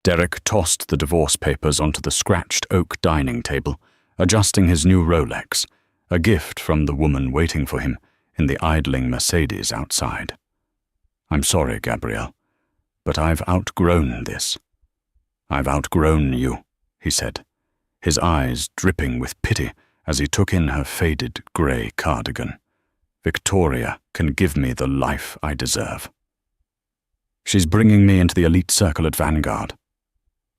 Derek tossed the divorce papers onto the scratched oak dining table, adjusting his new Rolex, a gift from the woman waiting for him in the idling Mercedes outside. "I'm sorry, Gabrielle, but I've outgrown this." "I've outgrown you," he said, his eyes dripping with pity as he took in her faded grey cardigan. "Victoria can give me the life I deserve. She's bringing me into the elite circle at Vanguard."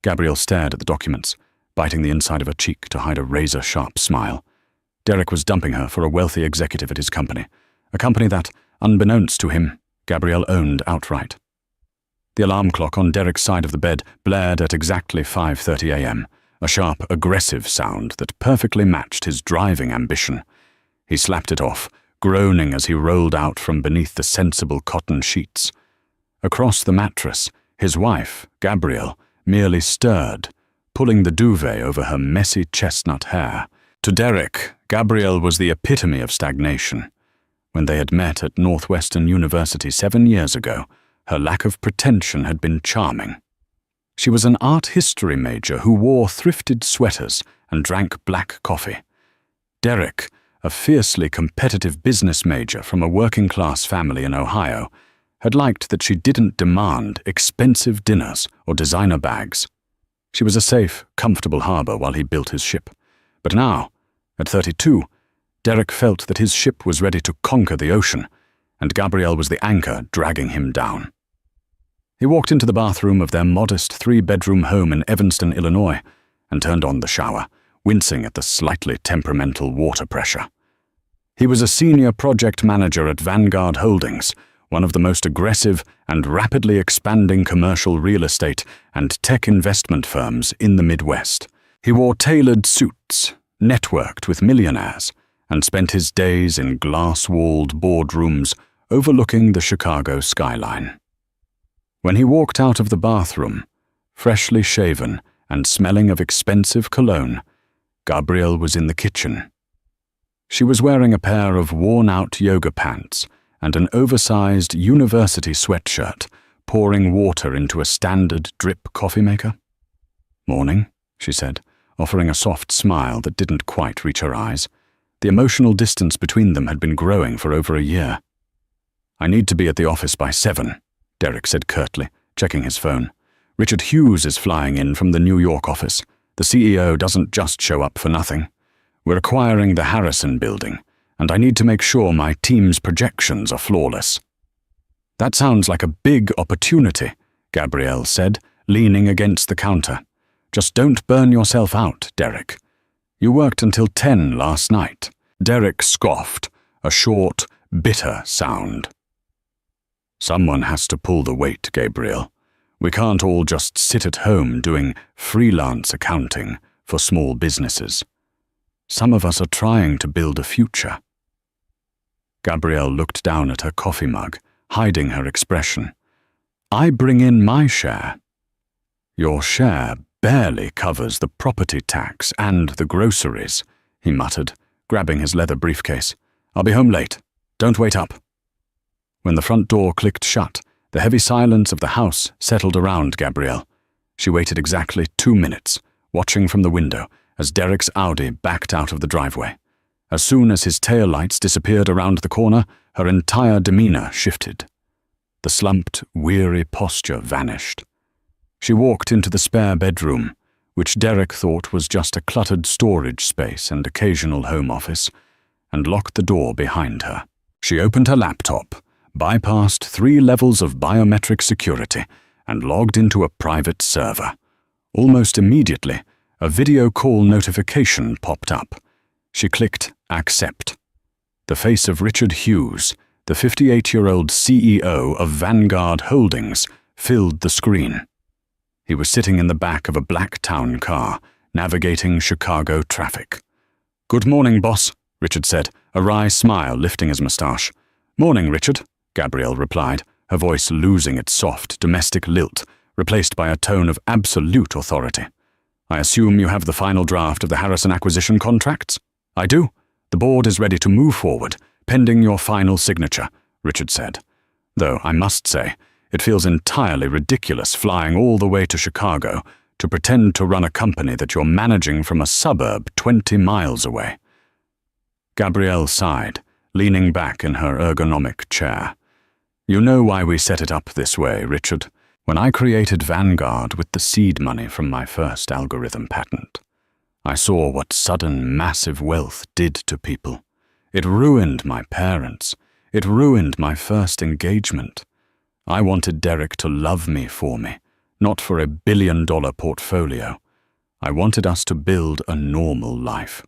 Gabrielle stared at the documents, biting the inside of her cheek to hide a razor-sharp smile. Derek was dumping her for a wealthy executive at his company, a company that, unbeknownst to him, Gabrielle owned outright. The alarm clock on Derek's side of the bed blared at exactly 5:30 a.m., a sharp, aggressive sound that perfectly matched his driving ambition. He slapped it off, groaning as he rolled out from beneath the sensible cotton sheets. Across the mattress, his wife, Gabrielle, merely stirred, pulling the duvet over her messy chestnut hair. To Derek, Gabrielle was the epitome of stagnation. When they had met at Northwestern University 7 years ago, her lack of pretension had been charming. She was an art history major who wore thrifted sweaters and drank black coffee. Derek, a fiercely competitive business major from a working-class family in Ohio, had liked that she didn't demand expensive dinners or designer bags. She was a safe, comfortable harbor while he built his ship. But now, at 32, Derek felt that his ship was ready to conquer the ocean, and Gabrielle was the anchor dragging him down. He walked into the bathroom of their modest 3-bedroom home in Evanston, Illinois, and turned on the shower, wincing at the slightly temperamental water pressure. He was a senior project manager at Vanguard Holdings, one of the most aggressive and rapidly expanding commercial real estate and tech investment firms in the Midwest. He wore tailored suits, networked with millionaires, and spent his days in glass-walled boardrooms overlooking the Chicago skyline. When he walked out of the bathroom, freshly shaven and smelling of expensive cologne, Gabrielle was in the kitchen. She was wearing a pair of worn-out yoga pants and an oversized university sweatshirt, pouring water into a standard drip coffee maker. "Morning," she said, offering a soft smile that didn't quite reach her eyes. The emotional distance between them had been growing for over a year. "I need to be at the office by 7, Derek said curtly, checking his phone. "Richard Hughes is flying in from the New York office. The CEO doesn't just show up for nothing. We're acquiring the Harrison building, and I need to make sure my team's projections are flawless." "That sounds like a big opportunity," Gabrielle said, leaning against the counter. "Just don't burn yourself out, Derek. You worked until 10 last night." Derek scoffed, a short, bitter sound. "Someone has to pull the weight, Gabrielle. We can't all just sit at home doing freelance accounting for small businesses. Some of us are trying to build a future." Gabrielle looked down at her coffee mug, hiding her expression. "I bring in my share." "Your share barely covers the property tax and the groceries," he muttered, grabbing his leather briefcase. "I'll be home late. Don't wait up." When the front door clicked shut, the heavy silence of the house settled around Gabrielle. She waited exactly 2 minutes, watching from the window as Derek's Audi backed out of the driveway. As soon as his taillights disappeared around the corner, her entire demeanor shifted. The slumped, weary posture vanished. She walked into the spare bedroom, which Derek thought was just a cluttered storage space and occasional home office, and locked the door behind her. She opened her laptop, bypassed 3 levels of biometric security, and logged into a private server. Almost immediately, a video call notification popped up. She clicked Accept. The face of Richard Hughes, the 58-year-old CEO of Vanguard Holdings, filled the screen. He was sitting in the back of a black town car, navigating Chicago traffic. "Good morning, boss," Richard said, a wry smile lifting his mustache. "Morning, Richard," Gabrielle replied, her voice losing its soft, domestic lilt, replaced by a tone of absolute authority. "I assume you have the final draft of the Harrison acquisition contracts?" "I do. The board is ready to move forward, pending your final signature," Richard said. "Though I must say, It feels entirely ridiculous flying all the way to Chicago to pretend to run a company that you're managing from a suburb 20 miles away." Gabrielle sighed, leaning back in her ergonomic chair. "You know why we set it up this way, Richard. When I created Vanguard with the seed money from my first algorithm patent, I saw what sudden massive wealth did to people. It ruined my parents. It ruined my first engagement. I wanted Derek to love me for me, not for $1 billion portfolio. I wanted us to build a normal life."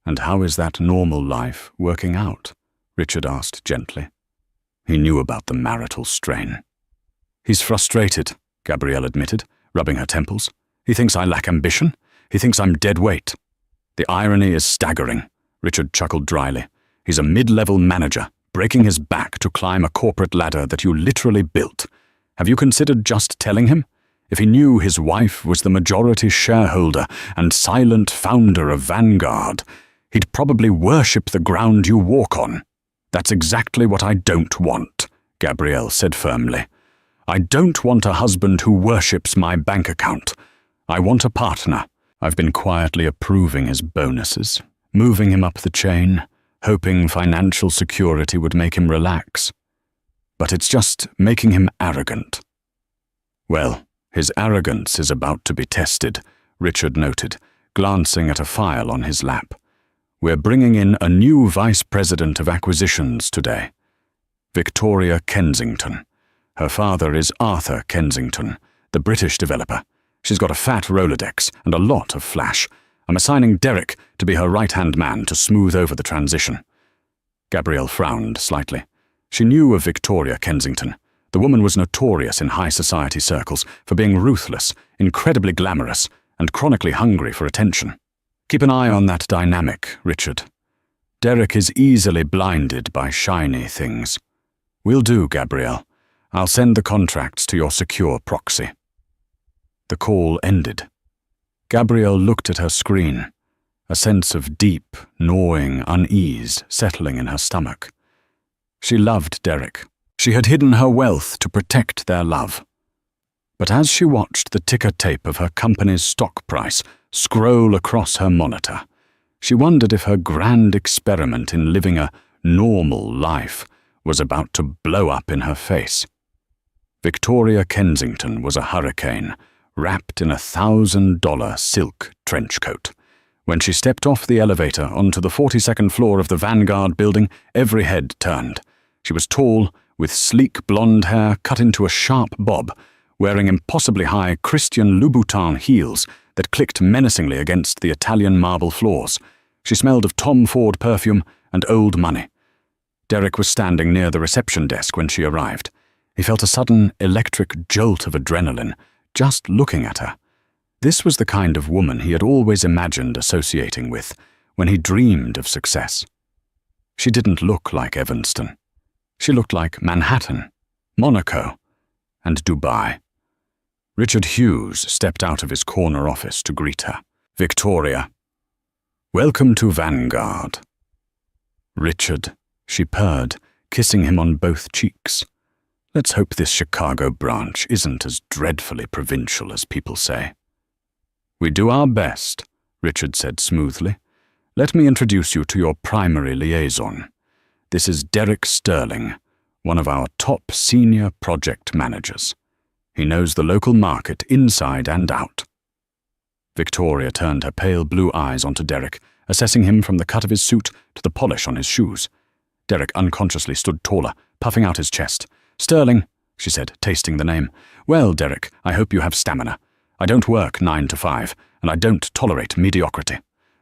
"And how is that normal life working out?" Richard asked gently. He knew about the marital strain. "He's frustrated," Gabrielle admitted, rubbing her temples. "He thinks I lack ambition. He thinks I'm dead weight." "The irony is staggering," Richard chuckled dryly. "He's a mid-level manager, breaking his back to climb a corporate ladder that you literally built. Have you considered just telling him? If he knew his wife was the majority shareholder and silent founder of Vanguard, he'd probably worship the ground you walk on." "That's exactly what I don't want," Gabrielle said firmly. "I don't want a husband who worships my bank account. I want a partner." I've been quietly approving his bonuses, moving him up the chain, hoping financial security would make him relax. But it's just making him arrogant. "Well, his arrogance is about to be tested," Richard noted, glancing at a file on his lap. "We're bringing in a new vice president of acquisitions today. Victoria Kensington. Her father is Arthur Kensington, the British developer. She's got a fat Rolodex and a lot of flash. I'm assigning Derek to be her right-hand man to smooth over the transition." Gabrielle frowned slightly. She knew of Victoria Kensington. The woman was notorious in high society circles for being ruthless, incredibly glamorous, and chronically hungry for attention. "Keep an eye on that dynamic, Richard. Derek is easily blinded by shiny things." "Will do, Gabrielle. I'll send the contracts to your secure proxy." The call ended. Gabrielle looked at her screen, a sense of deep, gnawing unease settling in her stomach. She loved Derek. She had hidden her wealth to protect their love. But as she watched the ticker tape of her company's stock price scroll across her monitor, she wondered if her grand experiment in living a normal life was about to blow up in her face. Victoria Kensington was a hurricane, wrapped in a $1,000 silk trench coat. When she stepped off the elevator onto the 42nd floor of the Vanguard building, every head turned. She was tall, with sleek blonde hair cut into a sharp bob, wearing impossibly high Christian Louboutin heels that clicked menacingly against the Italian marble floors. She smelled of Tom Ford perfume and old money. Derek was standing near the reception desk when she arrived. He felt a sudden electric jolt of adrenaline just looking at her. This was the kind of woman he had always imagined associating with when he dreamed of success. She didn't look like Evanston. She looked like Manhattan, Monaco, and Dubai. Richard Hughes stepped out of his corner office to greet her. "Victoria, welcome to Vanguard." "Richard," she purred, kissing him on both cheeks. "Let's hope this Chicago branch isn't as dreadfully provincial as people say." "We do our best," Richard said smoothly. "Let me introduce you to your primary liaison. This is Derek Sterling, one of our top senior project managers. He knows the local market inside and out." Victoria turned her pale blue eyes onto Derek, assessing him from the cut of his suit to the polish on his shoes. Derek unconsciously stood taller, puffing out his chest. "Sterling," she said, tasting the name. "Well, Derek, I hope you have stamina. I don't work 9 to 5, and I don't tolerate mediocrity."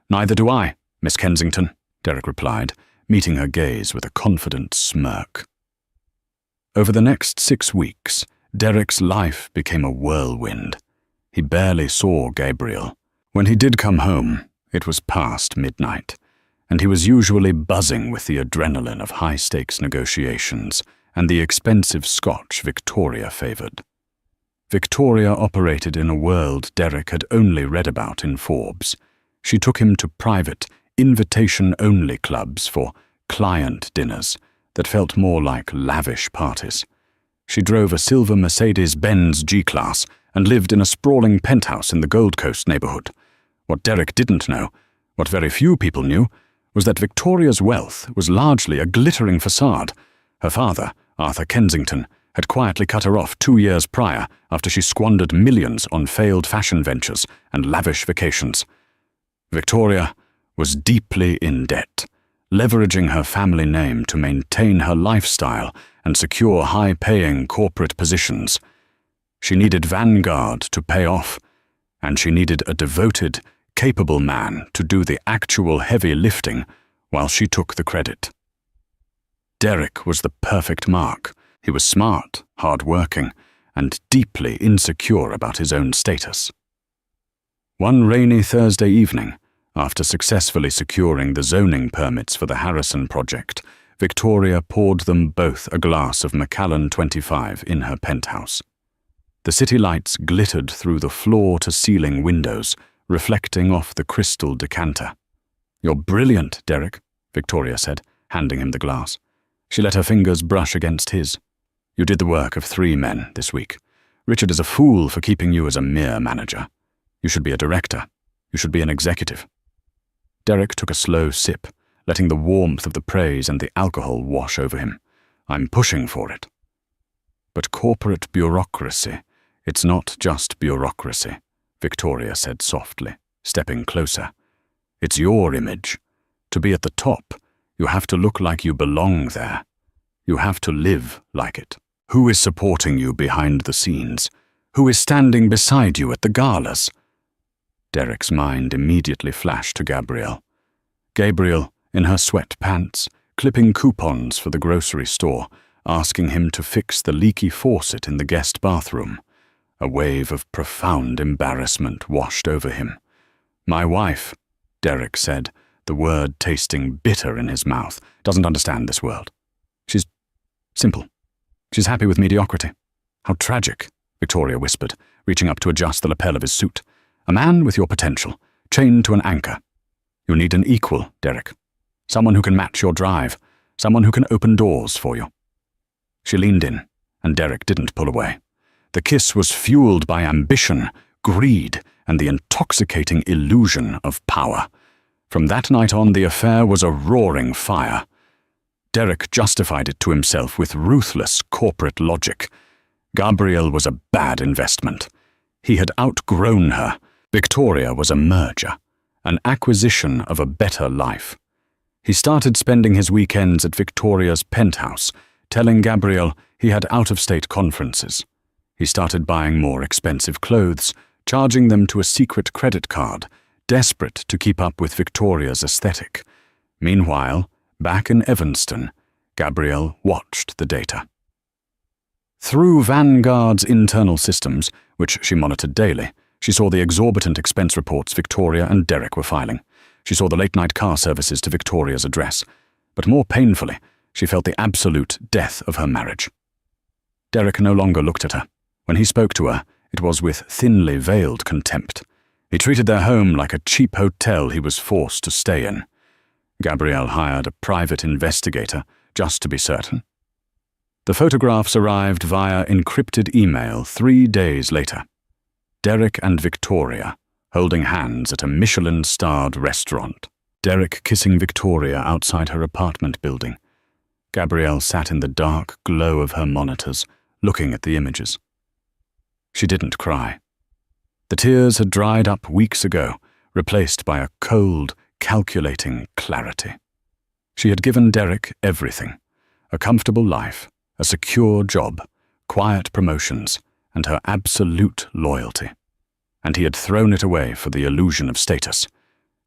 "Neither do I, Miss Kensington," Derek replied, meeting her gaze with a confident smirk. Over the next 6 weeks, Derek's life became a whirlwind. He barely saw Gabriel. When he did come home, it was past midnight, and he was usually buzzing with the adrenaline of high-stakes negotiations and the expensive scotch Victoria favored. Victoria operated in a world Derek had only read about in Forbes. She took him to private, invitation-only clubs for client dinners that felt more like lavish parties. She drove a silver Mercedes-Benz G-Class and lived in a sprawling penthouse in the Gold Coast neighborhood. What Derek didn't know, what very few people knew, was that Victoria's wealth was largely a glittering facade. Her father, Arthur Kensington, had quietly cut her off 2 years prior after she squandered millions on failed fashion ventures and lavish vacations. Victoria was deeply in debt, leveraging her family name to maintain her lifestyle and secure high-paying corporate positions. She needed Vanguard to pay off, and she needed a devoted, capable man to do the actual heavy lifting while she took the credit. Derek was the perfect mark. He was smart, hard-working, and deeply insecure about his own status. One rainy Thursday evening, after successfully securing the zoning permits for the Harrison project, Victoria poured them both a glass of Macallan 25 in her penthouse. The city lights glittered through the floor-to-ceiling windows, reflecting off the crystal decanter. "You're brilliant, Derek," Victoria said, handing him the glass. She let her fingers brush against his. "You did the work of 3 men this week. Richard is a fool for keeping you as a mere manager. You should be a director. You should be an executive." Derek took a slow sip, letting the warmth of the praise and the alcohol wash over him. "I'm pushing for it." "But corporate bureaucracy, it's not just bureaucracy," Victoria said softly, stepping closer. "It's your image. To be at the top, you have to look like you belong there. You have to live like it. Who is supporting you behind the scenes? Who is standing beside you at the galas?" Derek's mind immediately flashed to Gabrielle. Gabrielle, in her sweatpants, clipping coupons for the grocery store, asking him to fix the leaky faucet in the guest bathroom. A wave of profound embarrassment washed over him. "My wife," Derek said, the word tasting bitter in his mouth, "doesn't understand this world. She's simple. She's happy with mediocrity." "How tragic," Victoria whispered, reaching up to adjust the lapel of his suit. "A man with your potential, chained to an anchor. You need an equal, Derek. Someone who can match your drive, someone who can open doors for you." She leaned in, and Derek didn't pull away. The kiss was fueled by ambition, greed, and the intoxicating illusion of power. From that night on, the affair was a roaring fire. Derek justified it to himself with ruthless corporate logic. Gabrielle was a bad investment. He had outgrown her. Victoria was a merger, an acquisition of a better life. He started spending his weekends at Victoria's penthouse, telling Gabrielle he had out-of-state conferences. He started buying more expensive clothes, charging them to a secret credit card, desperate to keep up with Victoria's aesthetic. Meanwhile, back in Evanston, Gabrielle watched the data. Through Vanguard's internal systems, which she monitored daily, she saw the exorbitant expense reports Victoria and Derek were filing. She saw the late-night car services to Victoria's address. But more painfully, she felt the absolute death of her marriage. Derek no longer looked at her. When he spoke to her, it was with thinly veiled contempt. He treated their home like a cheap hotel he was forced to stay in. Gabrielle hired a private investigator just to be certain. The photographs arrived via encrypted email 3 days later. Derek and Victoria, holding hands at a Michelin-starred restaurant. Derek kissing Victoria outside her apartment building. Gabrielle sat in the dark glow of her monitors, looking at the images. She didn't cry. The tears had dried up weeks ago, replaced by a cold, calculating clarity. She had given Derek everything: a comfortable life, a secure job, quiet promotions, and her absolute loyalty. And he had thrown it away for the illusion of status.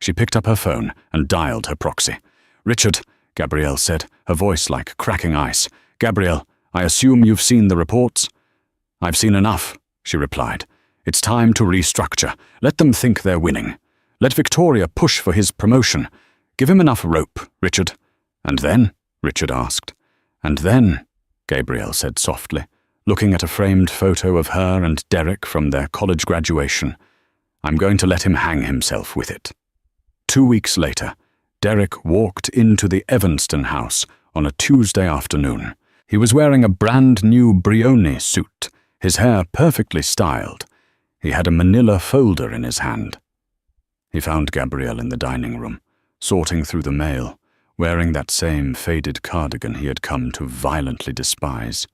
She picked up her phone and dialed her proxy. "Richard," Gabrielle said, her voice like cracking ice. "Gabrielle, I assume you've seen the reports?" "I've seen enough," she replied. "It's time to restructure. Let them think they're winning. Let Victoria push for his promotion. Give him enough rope, Richard." "And then?" Richard asked. "And then," Gabrielle said softly, looking at a framed photo of her and Derek from their college graduation, "I'm going to let him hang himself with it." 2 weeks later, Derek walked into the Evanston house on a Tuesday afternoon, He was wearing a brand-new Brioni suit, his hair perfectly styled. He had a manila folder in his hand. He found Gabrielle in the dining room, sorting through the mail, wearing that same faded cardigan he had come to violently despise.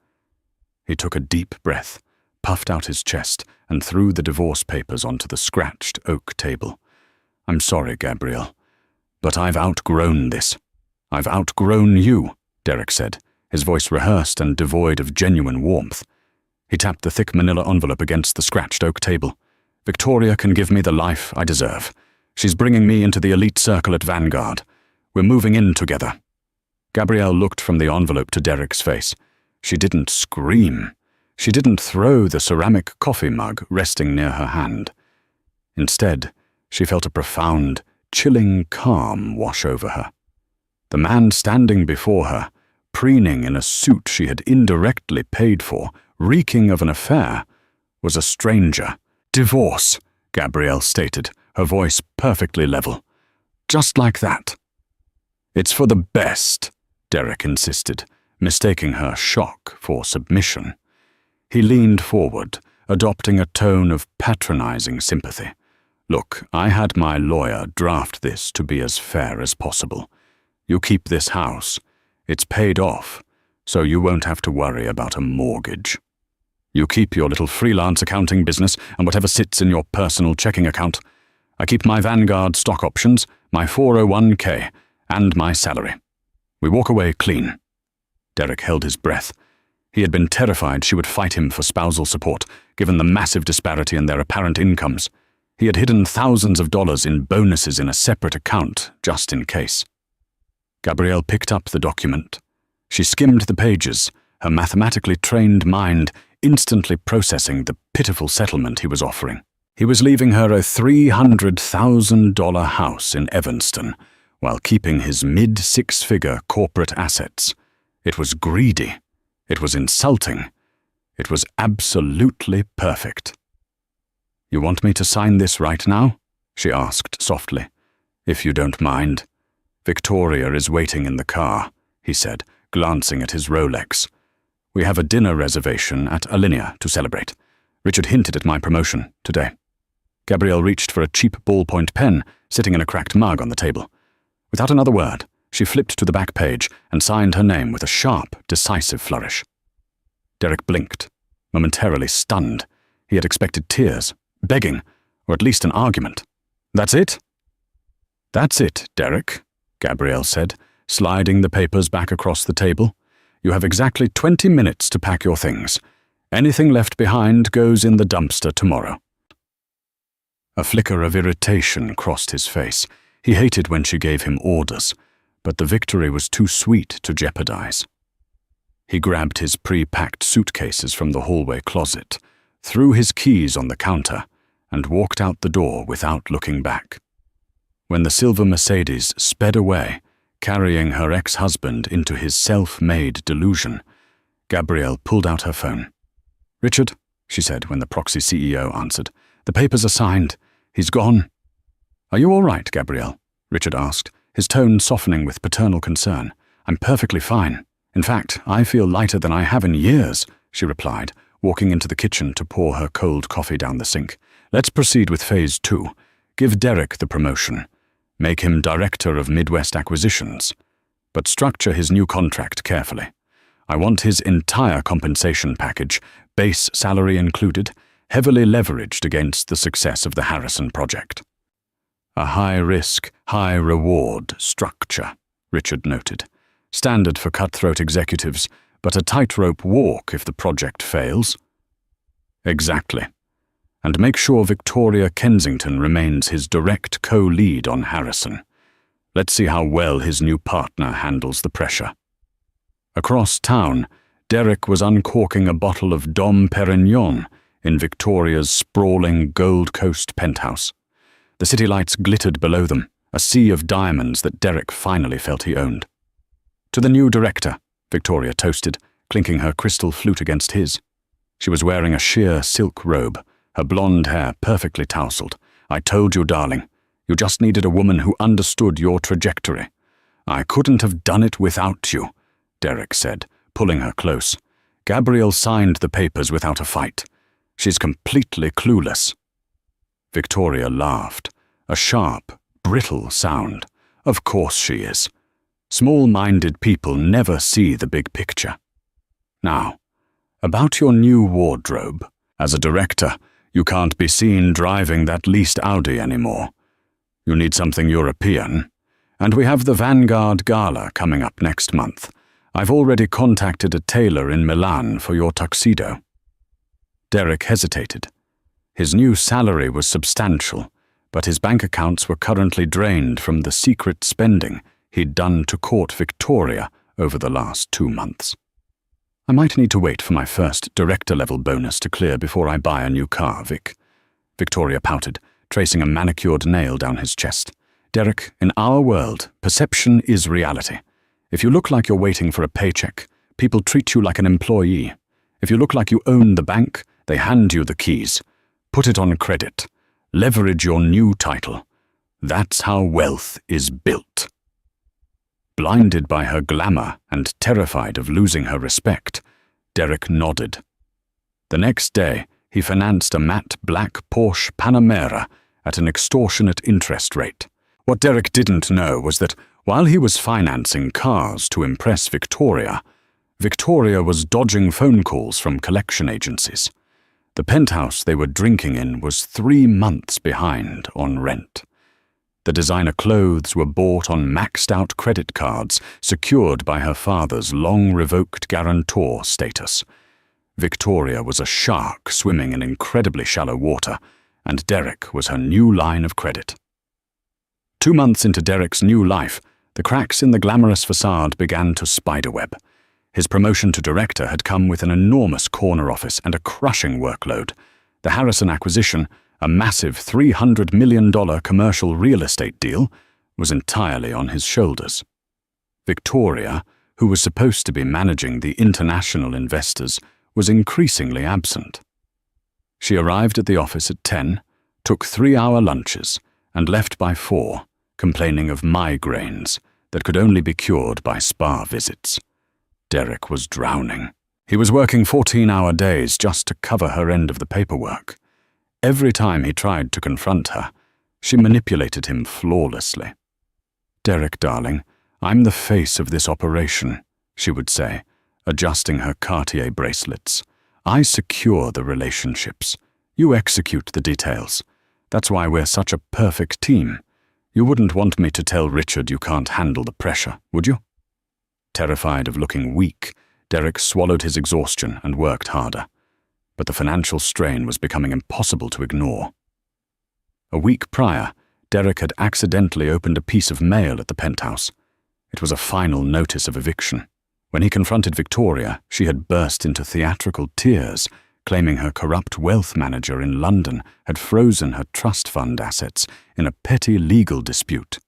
He took a deep breath, puffed out his chest, and threw the divorce papers onto the scratched oak table. "I'm sorry, Gabrielle, but I've outgrown this. I've outgrown you," Derek said, his voice rehearsed and devoid of genuine warmth. He tapped the thick manila envelope against the scratched oak table. "Victoria can give me the life I deserve. She's bringing me into the elite circle at Vanguard. We're moving in together." Gabrielle looked from the envelope to Derek's face. She didn't scream. She didn't throw the ceramic coffee mug resting near her hand. Instead, she felt a profound, chilling calm wash over her. The man standing before her, preening in a suit she had indirectly paid for, reeking of an affair, was a stranger. "Divorce," Gabrielle stated, her voice perfectly level. "Just like that." "It's for the best," Derek insisted, mistaking her shock for submission. He leaned forward, adopting a tone of patronizing sympathy. "Look, I had my lawyer draft this to be as fair as possible. You keep this house. It's paid off, so you won't have to worry about a mortgage. You keep your little freelance accounting business and whatever sits in your personal checking account. I keep my Vanguard stock options, my 401k, and my salary. We walk away clean." Derek held his breath. He had been terrified she would fight him for spousal support, given the massive disparity in their apparent incomes. He had hidden thousands of dollars in bonuses in a separate account, just in case. Gabrielle picked up the document. She skimmed the pages, her mathematically trained mind instantly processing the pitiful settlement he was offering. He was leaving her a $300,000 house in Evanston, while keeping his mid-six-figure corporate assets. It was greedy. It was insulting. It was absolutely perfect. "You want me to sign this right now?" she asked softly. "If you don't mind." "Victoria is waiting in the car," he said, glancing at his Rolex. "We have a dinner reservation at Alinea to celebrate. Richard hinted at my promotion today." Gabrielle reached for a cheap ballpoint pen sitting in a cracked mug on the table. Without another word, she flipped to the back page and signed her name with a sharp, decisive flourish. Derek blinked, momentarily stunned. He had expected tears, begging, or at least an argument. "That's it?" "That's it, Derek," Gabrielle said, sliding the papers back across the table. "You have exactly 20 minutes to pack your things. Anything left behind goes in the dumpster tomorrow." A flicker of irritation crossed his face. He hated when she gave him orders, but the victory was too sweet to jeopardize. He grabbed his pre-packed suitcases from the hallway closet, threw his keys on the counter, and walked out the door without looking back. When the silver Mercedes sped away, carrying her ex-husband into his self-made delusion, Gabrielle pulled out her phone. "Richard," she said when the proxy CEO answered, "the papers are signed. He's gone." "Are you all right, Gabrielle?" Richard asked, his tone softening with paternal concern. "I'm perfectly fine. In fact, I feel lighter than I have in years," she replied, walking into the kitchen to pour her cold coffee down the sink. "Let's proceed with phase 2. Give Derek the promotion. Make him director of Midwest Acquisitions. But structure his new contract carefully. I want his entire compensation package, base salary included, heavily leveraged against the success of the Harrison project." "A high-risk, high-reward structure," Richard noted. "Standard for cutthroat executives, but a tightrope walk if the project fails." "Exactly. And make sure Victoria Kensington remains his direct co-lead on Harrison. Let's see how well his new partner handles the pressure." Across town, Derek was uncorking a bottle of Dom Perignon in Victoria's sprawling Gold Coast penthouse. The city lights glittered below them, a sea of diamonds that Derek finally felt he owned. "To the new director," Victoria toasted, clinking her crystal flute against his. She was wearing a sheer silk robe, her blonde hair perfectly tousled. "I told you, darling, you just needed a woman who understood your trajectory." "I couldn't have done it without you," Derek said, pulling her close. Gabrielle signed the papers without a fight. She's completely clueless. Victoria laughed, a sharp, brittle sound. Of course she is. Small-minded people never see the big picture. Now, about your new wardrobe. As a director, you can't be seen driving that leased Audi anymore. You need something European. And we have the Vanguard Gala coming up next month. I've already contacted a tailor in Milan for your tuxedo. Derek hesitated. His new salary was substantial, but his bank accounts were currently drained from the secret spending he'd done to court Victoria over the last 2 months. I might need to wait for my first director-level bonus to clear before I buy a new car, Vic. Victoria pouted, tracing a manicured nail down his chest. Derek, in our world, perception is reality. If you look like you're waiting for a paycheck, people treat you like an employee. If you look like you own the bank, they hand you the keys. Put it on credit. Leverage your new title. That's how wealth is built. Blinded by her glamour and terrified of losing her respect, Derek nodded. The next day, he financed a matte black Porsche Panamera at an extortionate interest rate. What Derek didn't know was that while he was financing cars to impress Victoria, Victoria was dodging phone calls from collection agencies. The penthouse they were drinking in was 3 months behind on rent. The designer clothes were bought on maxed-out credit cards secured by her father's long-revoked guarantor status. Victoria was a shark swimming in incredibly shallow water, and Derek was her new line of credit. 2 months into Derek's new life, the cracks in the glamorous facade began to spiderweb. His promotion to director had come with an enormous corner office and a crushing workload. The Harrison acquisition, a massive $300 million commercial real estate deal, was entirely on his shoulders. Victoria, who was supposed to be managing the international investors, was increasingly absent. She arrived at the office at 10, took 3-hour lunches, and left by 4, complaining of migraines that could only be cured by spa visits. Derek was drowning. He was working 14-hour days just to cover her end of the paperwork. Every time he tried to confront her, she manipulated him flawlessly. "Derek, darling, I'm the face of this operation," she would say, adjusting her Cartier bracelets. "I secure the relationships. You execute the details. That's why we're such a perfect team. You wouldn't want me to tell Richard you can't handle the pressure, would you?" Terrified of looking weak, Derek swallowed his exhaustion and worked harder. But the financial strain was becoming impossible to ignore. A week prior, Derek had accidentally opened a piece of mail at the penthouse. It was a final notice of eviction. When he confronted Victoria, she had burst into theatrical tears, claiming her corrupt wealth manager in London had frozen her trust fund assets in a petty legal dispute.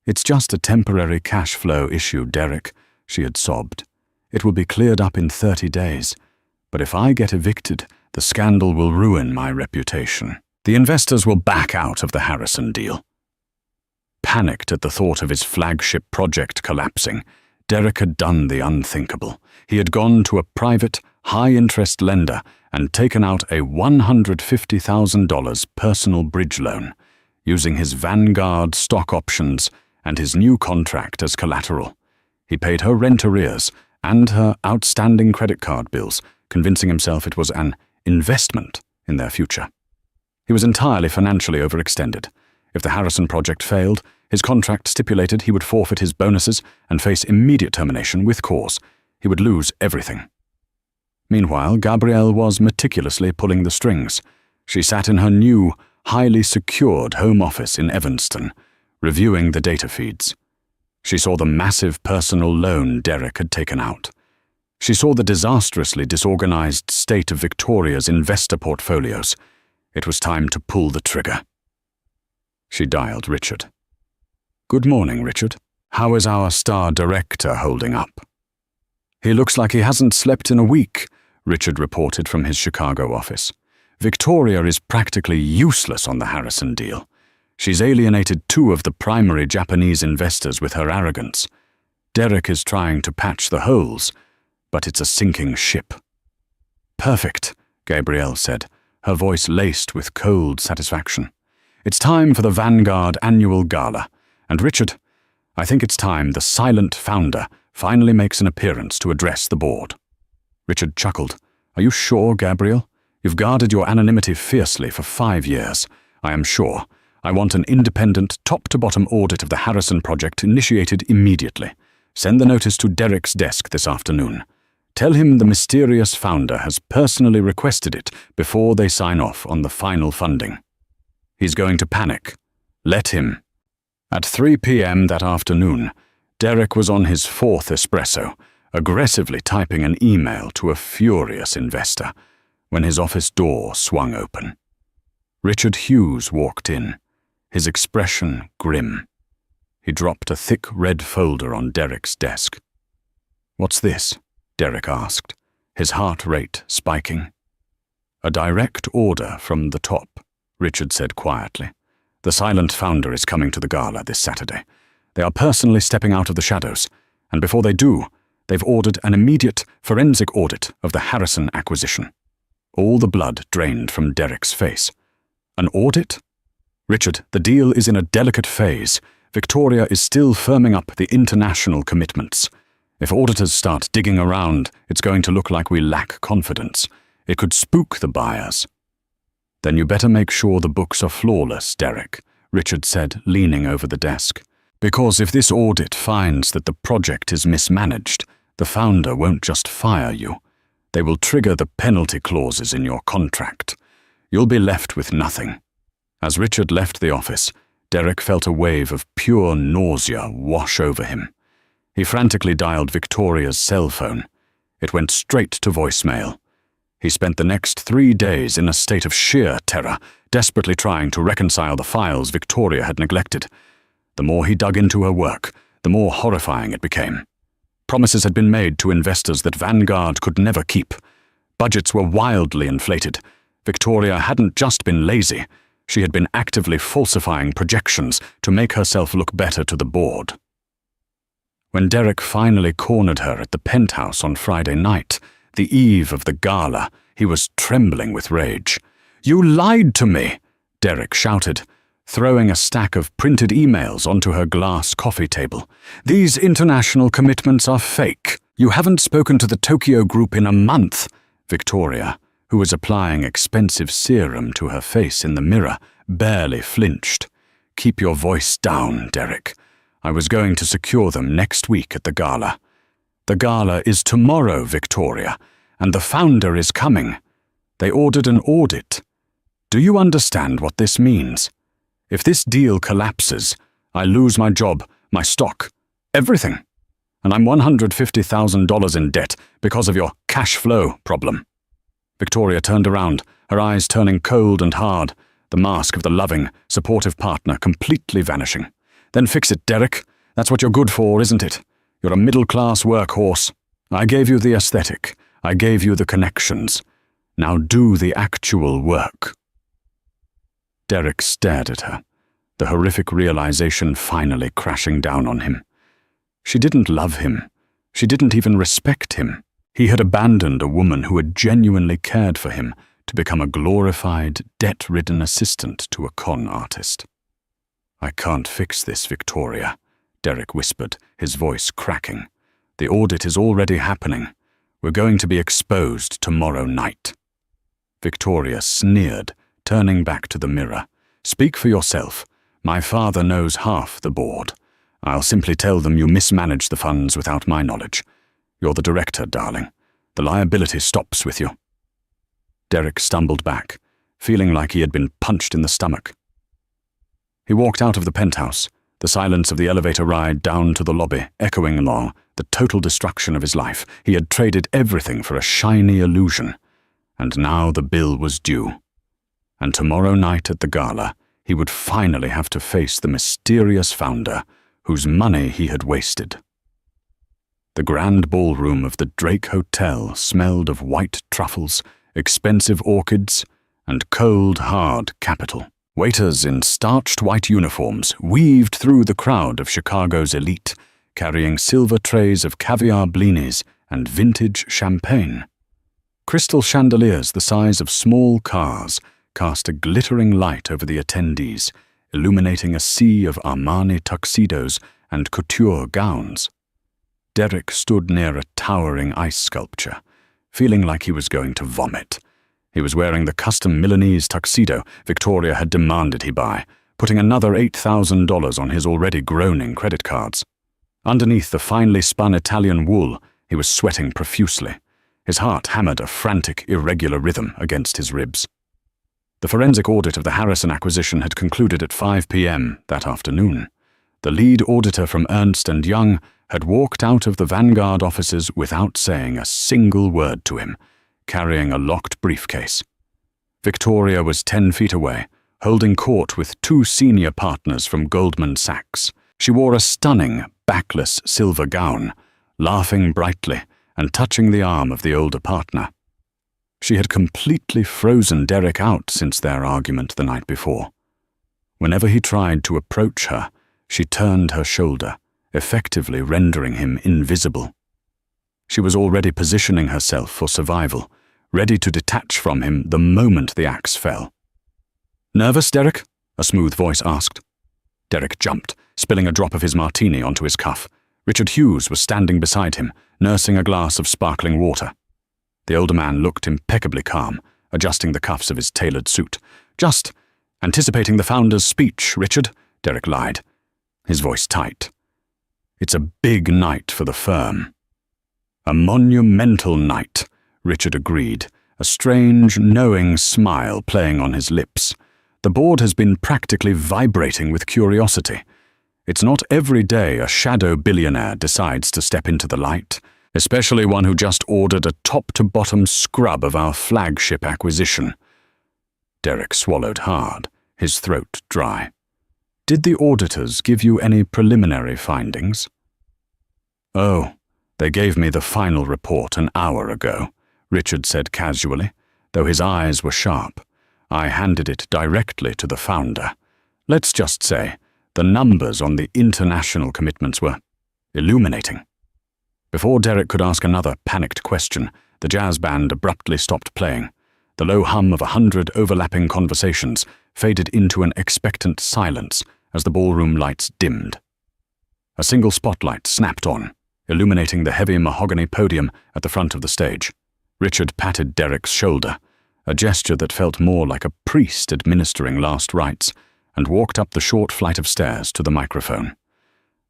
"It's just a temporary cash flow issue, Derek," she had sobbed. "It will be cleared up in 30 days. But if I get evicted, the scandal will ruin my reputation. The investors will back out of the Harrison deal." Panicked at the thought of his flagship project collapsing, Derek had done the unthinkable. He had gone to a private, high-interest lender and taken out a $150,000 personal bridge loan, using his Vanguard stock options and his new contract as collateral. He paid her rent arrears and her outstanding credit card bills, convincing himself it was an investment in their future. He was entirely financially overextended. If the Harrison project failed, his contract stipulated he would forfeit his bonuses and face immediate termination with cause. He would lose everything. Meanwhile, Gabrielle was meticulously pulling the strings. She sat in her new, highly secured home office in Evanston, reviewing the data feeds. She saw the massive personal loan Derek had taken out. She saw the disastrously disorganized state of Victoria's investor portfolios. It was time to pull the trigger. She dialed Richard. "Good morning, Richard. How is our star director holding up?" "He looks like he hasn't slept in a week," Richard reported from his Chicago office. "Victoria is practically useless on the Harrison deal. She's alienated 2 of the primary Japanese investors with her arrogance. Derek is trying to patch the holes, but it's a sinking ship. Perfect, Gabrielle said, her voice laced with cold satisfaction. It's time for the Vanguard annual gala, and Richard, I think it's time the silent founder finally makes an appearance to address the board. Richard chuckled. Are you sure, Gabrielle? You've guarded your anonymity fiercely for 5 years. I am sure. I want an independent, top-to-bottom audit of the Harrison project initiated immediately. Send the notice to Derek's desk this afternoon. Tell him the mysterious founder has personally requested it before they sign off on the final funding. He's going to panic. Let him. At 3 p.m. that afternoon, Derek was on his 4th espresso, aggressively typing an email to a furious investor, when his office door swung open. Richard Hughes walked in, his expression grim. He dropped a thick red folder on Derek's desk. What's this? Derek asked, his heart rate spiking. A direct order from the top, Richard said quietly. The silent founder is coming to the gala this Saturday. They are personally stepping out of the shadows, and before they do, they've ordered an immediate forensic audit of the Harrison acquisition. All the blood drained from Derek's face. An audit? Richard, the deal is in a delicate phase. Victoria is still firming up the international commitments. If auditors start digging around, it's going to look like we lack confidence. It could spook the buyers. Then you better make sure the books are flawless, Derek, Richard said, leaning over the desk. Because if this audit finds that the project is mismanaged, the founder won't just fire you. They will trigger the penalty clauses in your contract. You'll be left with nothing. As Richard left the office, Derek felt a wave of pure nausea wash over him. He frantically dialed Victoria's cell phone. It went straight to voicemail. He spent the next 3 days in a state of sheer terror, desperately trying to reconcile the files Victoria had neglected. The more he dug into her work, the more horrifying it became. Promises had been made to investors that Vanguard could never keep. Budgets were wildly inflated. Victoria hadn't just been lazy. She had been actively falsifying projections to make herself look better to the board. When Derek finally cornered her at the penthouse on Friday night, the eve of the gala, he was trembling with rage. "You lied to me!" Derek shouted, throwing a stack of printed emails onto her glass coffee table. "These international commitments are fake. You haven't spoken to the Tokyo Group in a month." Victoria, who was applying expensive serum to her face in the mirror, barely flinched. "Keep your voice down, Derek. I was going to secure them next week at the gala." "The gala is tomorrow, Victoria, and the founder is coming. They ordered an audit. Do you understand what this means? If this deal collapses, I lose my job, my stock, everything. And I'm $150,000 in debt because of your cash flow problem." Victoria turned around, her eyes turning cold and hard, the mask of the loving, supportive partner completely vanishing. "Then fix it, Derek. That's what you're good for, isn't it? You're a middle-class workhorse. I gave you the aesthetic. I gave you the connections. Now do the actual work." Derek stared at her, the horrific realization finally crashing down on him. She didn't love him. She didn't even respect him. He had abandoned a woman who had genuinely cared for him to become a glorified, debt-ridden assistant to a con artist. "I can't fix this, Victoria," Derek whispered, his voice cracking. "The audit is already happening. We're going to be exposed tomorrow night." Victoria sneered, turning back to the mirror. "Speak for yourself. My father knows half the board. I'll simply tell them you mismanaged the funds without my knowledge. You're the director, darling. The liability stops with you." Derek stumbled back, feeling like he had been punched in the stomach. He walked out of the penthouse, the silence of the elevator ride down to the lobby echoing along the total destruction of his life. He had traded everything for a shiny illusion, and now the bill was due. And tomorrow night at the gala, he would finally have to face the mysterious founder whose money he had wasted. The grand ballroom of the Drake Hotel smelled of white truffles, expensive orchids, and cold, hard capital. Waiters in starched white uniforms weaved through the crowd of Chicago's elite, carrying silver trays of caviar blinis and vintage champagne. Crystal chandeliers the size of small cars cast a glittering light over the attendees, illuminating a sea of Armani tuxedos and couture gowns. Derek stood near a towering ice sculpture, feeling like he was going to vomit. He was wearing the custom Milanese tuxedo Victoria had demanded he buy, putting another $8,000 on his already groaning credit cards. Underneath the finely spun Italian wool, he was sweating profusely. His heart hammered a frantic, irregular rhythm against his ribs. The forensic audit of the Harrison acquisition had concluded at 5 p.m. that afternoon. The lead auditor from Ernst & Young had walked out of the Vanguard offices without saying a single word to him, carrying a locked briefcase. Victoria was 10 feet away, holding court with 2 senior partners from Goldman Sachs. She wore a stunning, backless silver gown, laughing brightly and touching the arm of the older partner. She had completely frozen Derek out since their argument the night before. Whenever he tried to approach her, she turned her shoulder, effectively rendering him invisible. She was already positioning herself for survival, ready to detach from him the moment the axe fell. "Nervous, Derek?" a smooth voice asked. Derek jumped, spilling a drop of his martini onto his cuff. Richard Hughes was standing beside him, nursing a glass of sparkling water. The older man looked impeccably calm, adjusting the cuffs of his tailored suit. "Just anticipating the founder's speech, Richard," Derek lied, his voice tight. "It's a big night for the firm." "A monumental night," Richard agreed, a strange, knowing smile playing on his lips. The board has been practically vibrating with curiosity. It's not every day a shadow billionaire decides to step into the light, especially one who just ordered a top-to-bottom scrub of our flagship acquisition. Derek swallowed hard, his throat dry. "Did the auditors give you any preliminary findings?" "Oh, they gave me the final report an hour ago," Richard said casually, though his eyes were sharp. "I handed it directly to the founder. Let's just say, the numbers on the international commitments were illuminating." Before Derek could ask another panicked question, the jazz band abruptly stopped playing. The low hum of 100 overlapping conversations faded into an expectant silence as the ballroom lights dimmed. A single spotlight snapped on, illuminating the heavy mahogany podium at the front of the stage. Richard patted Derek's shoulder, a gesture that felt more like a priest administering last rites, and walked up the short flight of stairs to the microphone.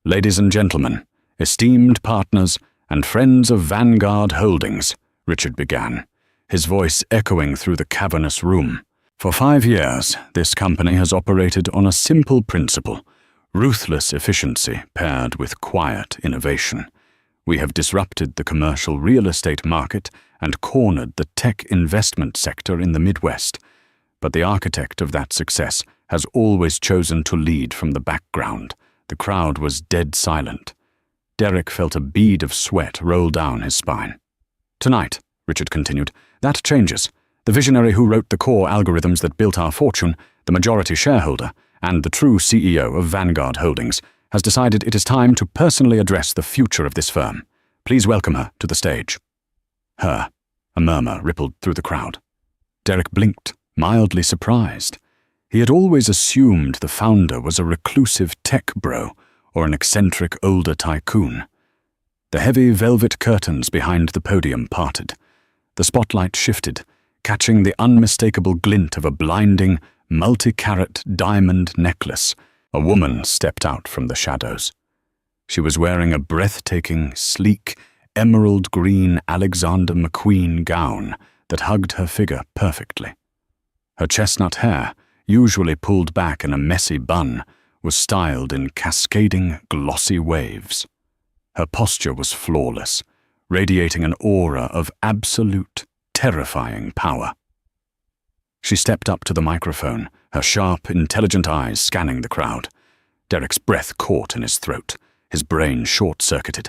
"Ladies and gentlemen, esteemed partners, and friends of Vanguard Holdings," Richard began, his voice echoing through the cavernous room. "For 5 years, this company has operated on a simple principle: ruthless efficiency paired with quiet innovation. We have disrupted the commercial real estate market and cornered the tech investment sector in the Midwest. But the architect of that success has always chosen to lead from the background. The crowd was dead silent. Derek felt a bead of sweat roll down his spine. "Tonight," Richard continued, "that changes. The visionary who wrote the core algorithms that built our fortune, the majority shareholder, and the true CEO of Vanguard Holdings, has decided it is time to personally address the future of this firm. Please welcome her to the stage." "Her," a murmur rippled through the crowd. Derek blinked, mildly surprised. He had always assumed the founder was a reclusive tech bro or an eccentric older tycoon. The heavy velvet curtains behind the podium parted. The spotlight shifted, catching the unmistakable glint of a blinding, multi-carat diamond necklace. A woman stepped out from the shadows. She was wearing a breathtaking, sleek, emerald green Alexander McQueen gown that hugged her figure perfectly. Her chestnut hair, usually pulled back in a messy bun, was styled in cascading, glossy waves. Her posture was flawless, radiating an aura of absolute, terrifying power. She stepped up to the microphone, her sharp, intelligent eyes scanning the crowd. Derek's breath caught in his throat, his brain short-circuited.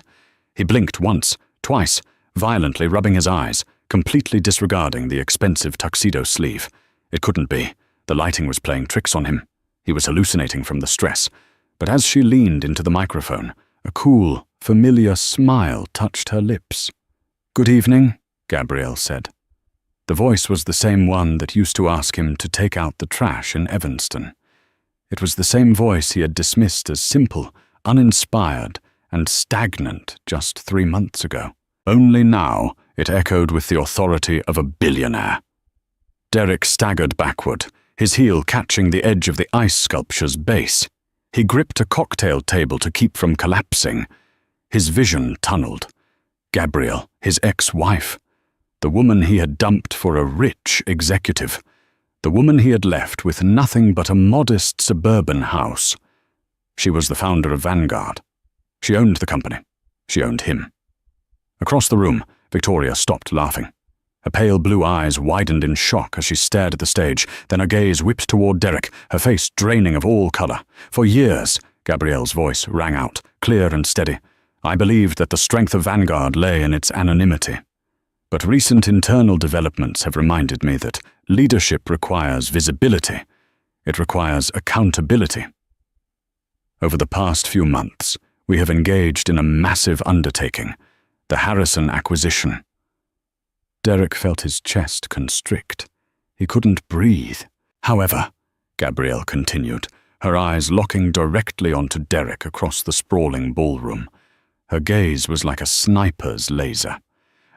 He blinked once, twice, violently rubbing his eyes, completely disregarding the expensive tuxedo sleeve. It couldn't be. The lighting was playing tricks on him. He was hallucinating from the stress. But as she leaned into the microphone, a cool, familiar smile touched her lips. "Good evening," Gabrielle said. The voice was the same one that used to ask him to take out the trash in Evanston. It was the same voice he had dismissed as simple, uninspired, and stagnant just 3 months ago. Only now it echoed with the authority of a billionaire. Derek staggered backward, his heel catching the edge of the ice sculpture's base. He gripped a cocktail table to keep from collapsing. His vision tunneled. Gabrielle, his ex-wife. The woman he had dumped for a rich executive. The woman he had left with nothing but a modest suburban house. She was the founder of Vanguard. She owned the company. She owned him. Across the room, Victoria stopped laughing. Her pale blue eyes widened in shock as she stared at the stage, then her gaze whipped toward Derek, her face draining of all color. "For years," Gabrielle's voice rang out, clear and steady, "I believed that the strength of Vanguard lay in its anonymity. But recent internal developments have reminded me that leadership requires visibility. It requires accountability. Over the past few months, we have engaged in a massive undertaking, the Harrison acquisition." Derek felt his chest constrict. He couldn't breathe. "However," Gabrielle continued, her eyes locking directly onto Derek across the sprawling ballroom. Her gaze was like a sniper's laser.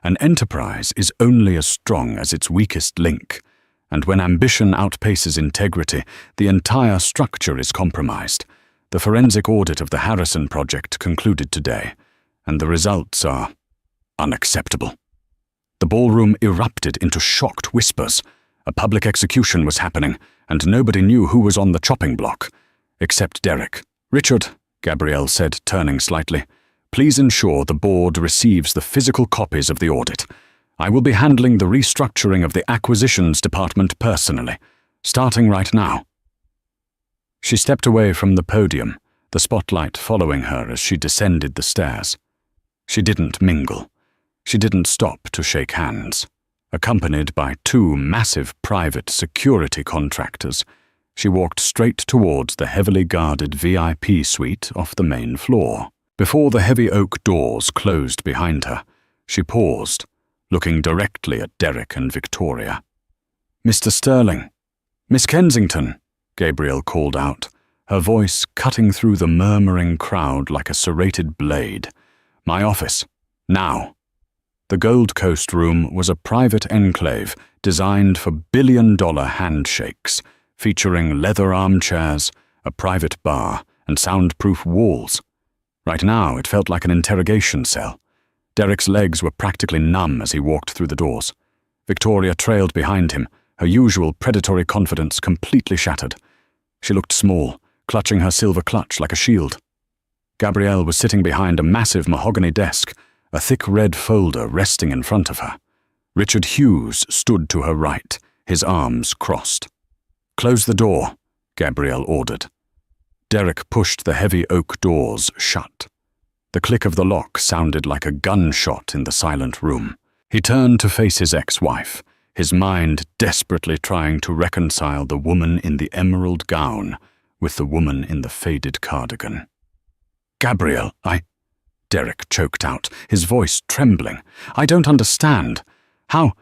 "An enterprise is only as strong as its weakest link, and when ambition outpaces integrity, the entire structure is compromised. The forensic audit of the Harrison project concluded today, and the results are unacceptable." The ballroom erupted into shocked whispers. A public execution was happening, and nobody knew who was on the chopping block, except Derek. "Richard," Gabrielle said, turning slightly, "please ensure the board receives the physical copies of the audit. I will be handling the restructuring of the acquisitions department personally, starting right now." She stepped away from the podium, the spotlight following her as she descended the stairs. She didn't mingle. She didn't stop to shake hands. Accompanied by 2 massive private security contractors, she walked straight towards the heavily guarded VIP suite off the main floor. Before the heavy oak doors closed behind her, she paused, looking directly at Derek and Victoria. "Mr. Sterling." "Miss Kensington," Gabrielle called out, her voice cutting through the murmuring crowd like a serrated blade. "My office. Now." The Gold Coast room was a private enclave designed for billion-dollar handshakes, featuring leather armchairs, a private bar, and soundproof walls. Right now, it felt like an interrogation cell. Derek's legs were practically numb as he walked through the doors. Victoria trailed behind him, her usual predatory confidence completely shattered. She looked small, clutching her silver clutch like a shield. Gabrielle was sitting behind a massive mahogany desk, a thick red folder resting in front of her. Richard Hughes stood to her right, his arms crossed. "Close the door," Gabrielle ordered. Derek pushed the heavy oak doors shut. The click of the lock sounded like a gunshot in the silent room. He turned to face his ex-wife, his mind desperately trying to reconcile the woman in the emerald gown with the woman in the faded cardigan. "Gabrielle, Derek choked out, his voice trembling. "I don't understand. How—"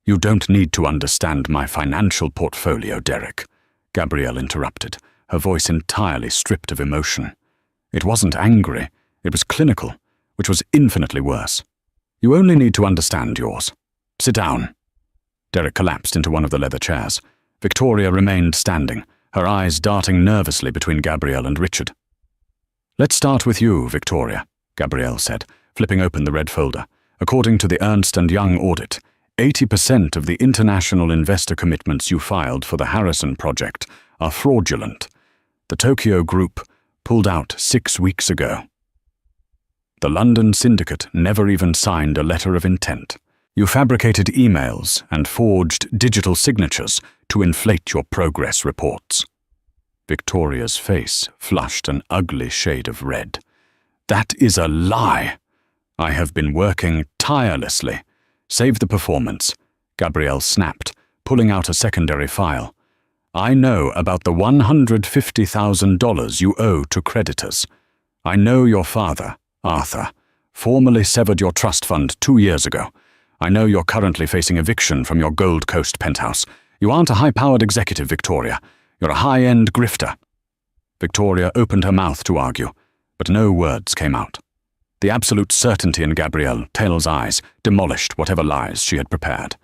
"You don't need to understand my financial portfolio, Derek," Gabrielle interrupted, her voice entirely stripped of emotion. It wasn't angry, it was clinical, which was infinitely worse. "You only need to understand yours. Sit down." Derek collapsed into one of the leather chairs. Victoria remained standing, her eyes darting nervously between Gabrielle and Richard. "Let's start with you, Victoria," Gabrielle said, flipping open the red folder. "According to the Ernst & Young audit, 80% of the international investor commitments you filed for the Harrison project are fraudulent. The Tokyo Group pulled out 6 weeks ago. The London syndicate never even signed a letter of intent. You fabricated emails and forged digital signatures to inflate your progress reports." Victoria's face flushed an ugly shade of red. "That is a lie. I have been working tirelessly. Save the performance," Gabrielle snapped, pulling out a secondary file. "I know about the $150,000 you owe to creditors. I know your father, Arthur, formally severed your trust fund 2 years ago, I know you're currently facing eviction from your Gold Coast penthouse. You aren't a high-powered executive, Victoria. You're a high-end grifter." Victoria opened her mouth to argue, but no words came out. The absolute certainty in Gabrielle Taylor's eyes demolished whatever lies she had prepared.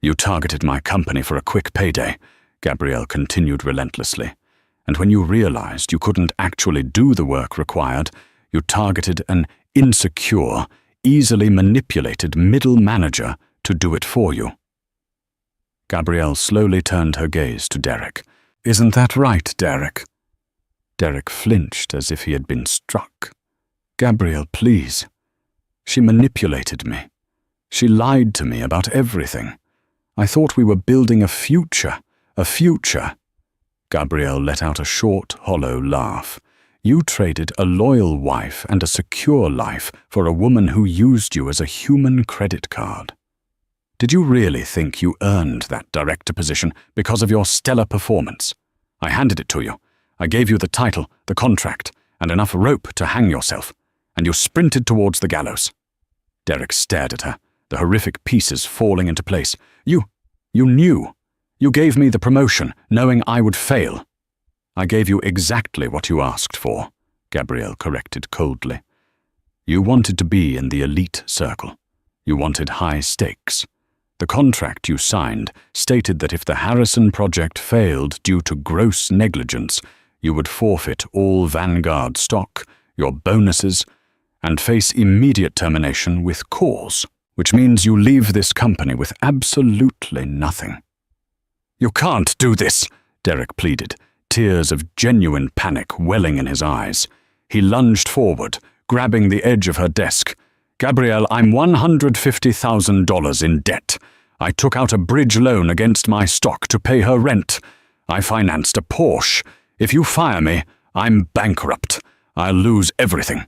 "You targeted my company for a quick payday," Gabrielle continued relentlessly. "And when you realized you couldn't actually do the work required, you targeted an insecure, easily manipulated middle manager to do it for you." Gabrielle slowly turned her gaze to Derek. "Isn't that right, Derek?" Derek flinched as if he had been struck. "Gabrielle, please. She manipulated me. She lied to me about everything. I thought we were building a future. Gabrielle let out a short, hollow laugh. "You traded a loyal wife and a secure life for a woman who used you as a human credit card. Did you really think you earned that director position because of your stellar performance? I handed it to you. I gave you the title, the contract, and enough rope to hang yourself, and you sprinted towards the gallows." Derek stared at her, the horrific pieces falling into place. You knew. You gave me the promotion, knowing I would fail." "I gave you exactly what you asked for," Gabrielle corrected coldly. "You wanted to be in the elite circle. You wanted high stakes. The contract you signed stated that if the Harrison project failed due to gross negligence, you would forfeit all Vanguard stock, your bonuses, and face immediate termination with cause, which means you leave this company with absolutely nothing." "You can't do this," Derek pleaded, tears of genuine panic welling in his eyes. He lunged forward, grabbing the edge of her desk. "Gabrielle, I'm $150,000 in debt. I took out a bridge loan against my stock to pay her rent. I financed a Porsche. If you fire me, I'm bankrupt. I'll lose everything."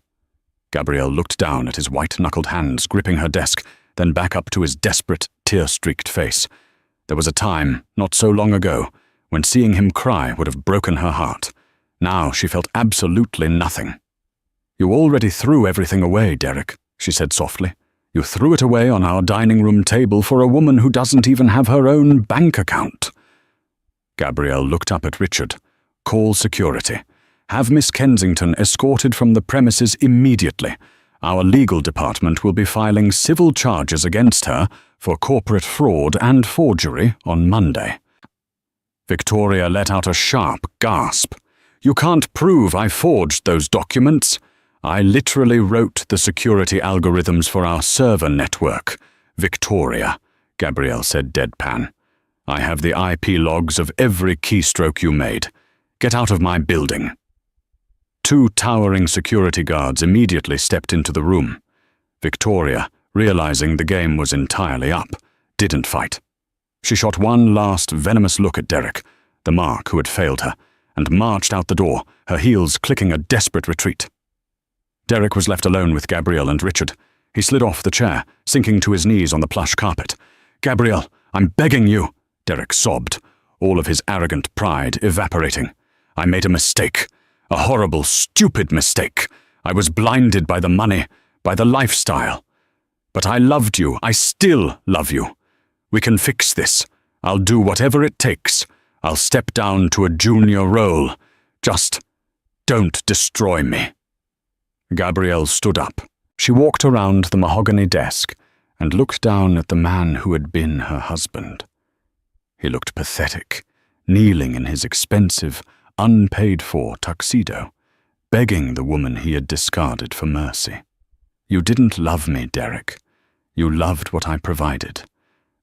Gabrielle looked down at his white-knuckled hands gripping her desk, then back up to his desperate, tear-streaked face. There was a time, not so long ago, when seeing him cry would have broken her heart. Now she felt absolutely nothing. "You already threw everything away, Derek," she said softly. "You threw it away on our dining room table for a woman who doesn't even have her own bank account." Gabrielle looked up at Richard. "Call security. Have Miss Kensington escorted from the premises immediately. Our legal department will be filing civil charges against her for corporate fraud and forgery on Monday." Victoria let out a sharp gasp. "You can't prove I forged those documents. I literally wrote the security algorithms for our server network. Victoria," Gabrielle said deadpan. "I have the IP logs of every keystroke you made. Get out of my building." Two towering security guards immediately stepped into the room. Victoria, realizing the game was entirely up, didn't fight. She shot one last venomous look at Derek, the mark who had failed her, and marched out the door, her heels clicking a desperate retreat. Derek was left alone with Gabrielle and Richard. He slid off the chair, sinking to his knees on the plush carpet. "Gabrielle, I'm begging you," Derek sobbed, all of his arrogant pride evaporating. "I made a mistake. A horrible, stupid mistake. I was blinded by the money, by the lifestyle. But I loved you. I still love you. We can fix this. I'll do whatever it takes. I'll step down to a junior role. Just don't destroy me." Gabrielle stood up. She walked around the mahogany desk and looked down at the man who had been her husband. He looked pathetic, kneeling in his expensive, unpaid-for tuxedo, begging the woman he had discarded for mercy. "You didn't love me, Derek. You loved what I provided.